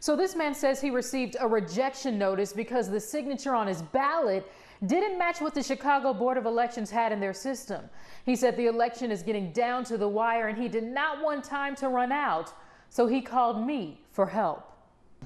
So this man says he received a rejection notice because the signature on his ballot didn't match what the Chicago Board of Elections had in their system. He said the election is getting down to the wire and he did not want time to run out, so he called me for help.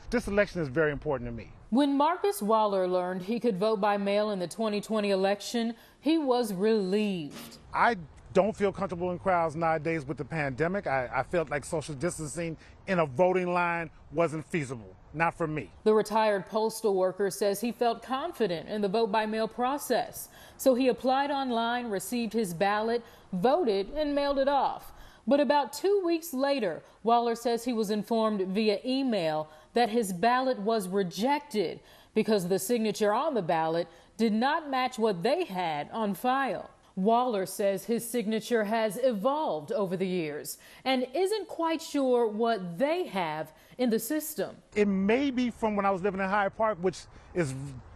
This election is very important to me. When Marcus Waller learned he could vote by mail in the 2020 election, he was relieved. I don't feel comfortable in crowds nowadays with the pandemic. I felt like social distancing in a voting line wasn't feasible, not for me. The retired postal worker says he felt confident in the vote by mail process. So he applied online, received his ballot, voted, and mailed it off. But about 2 weeks later, Waller says he was informed via email that his ballot was rejected because the signature on the ballot did not match what they had on file. Waller says his signature has evolved over the years and isn't quite sure what they have in the system. It may be from when I was living in Hyde Park,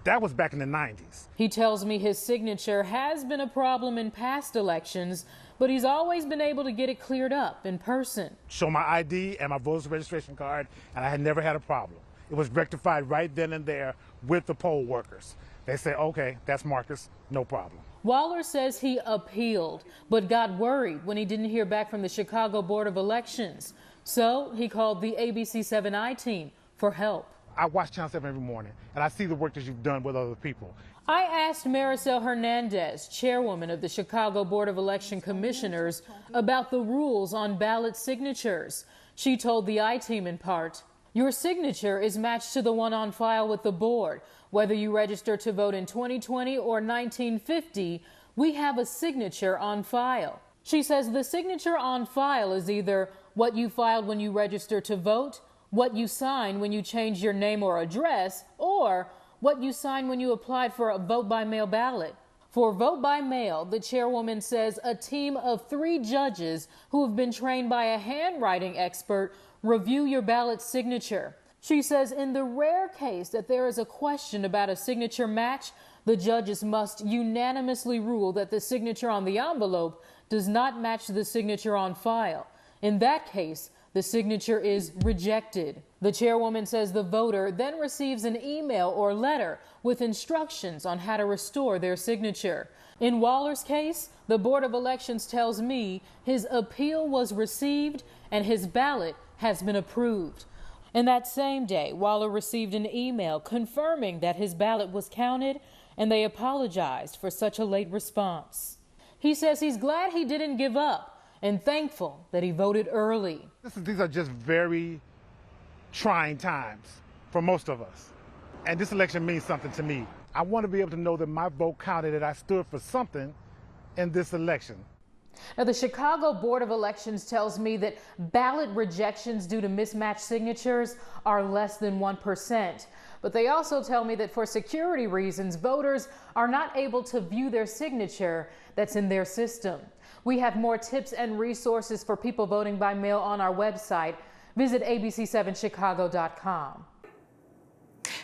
that was back in the 90s. He tells me his signature has been a problem in past elections, but he's always been able to get it cleared up in person. Show my ID and my voter's registration card, and I had never had a problem. It was rectified right then and there with the poll workers. They say, okay, that's Marcus, no problem. Waller says he appealed, but got worried when he didn't hear back from the Chicago Board of Elections. So he called the ABC7 I-team for help. I watch Channel 7 every morning, and I see the work that you've done with other people. I asked Maricel Hernandez, chairwoman of the Chicago Board of Election Commissioners, about the rules on ballot signatures. She told the I-team in part, "Your signature is matched to the one on file with the board. Whether you register to vote in 2020 or 1950, we have a signature on file." She says the signature on file is either what you filed when you registered to vote, what you signed when you changed your name or address, or what you signed when you applied for a vote by mail ballot. For vote by mail, the chairwoman says a team of 3 judges who have been trained by a handwriting expert review your ballot signature. She says in the rare case that there is a question about a signature match, the judges must unanimously rule that the signature on the envelope does not match the signature on file. In that case, the signature is rejected. The chairwoman says the voter then receives an email or letter with instructions on how to restore their signature. In Waller's case, the Board of Elections tells me his appeal was received and his ballot has been approved. And that same day, Waller received an email confirming that his ballot was counted, and they apologized for such a late response. He says he's glad he didn't give up and thankful that he voted early. These are just very trying times for most of us. And this election means something to me. I want to be able to know that my vote counted, that I stood for something in this election. Now, the Chicago Board of Elections tells me that ballot rejections due to mismatched signatures are less than 1%. But they also tell me that for security reasons, voters are not able to view their signature that's in their system. We have more tips and resources for people voting by mail on our website. Visit ABC7Chicago.com.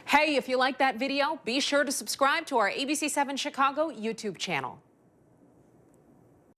Hey, if you like that video, be sure to subscribe to our ABC7 Chicago YouTube channel.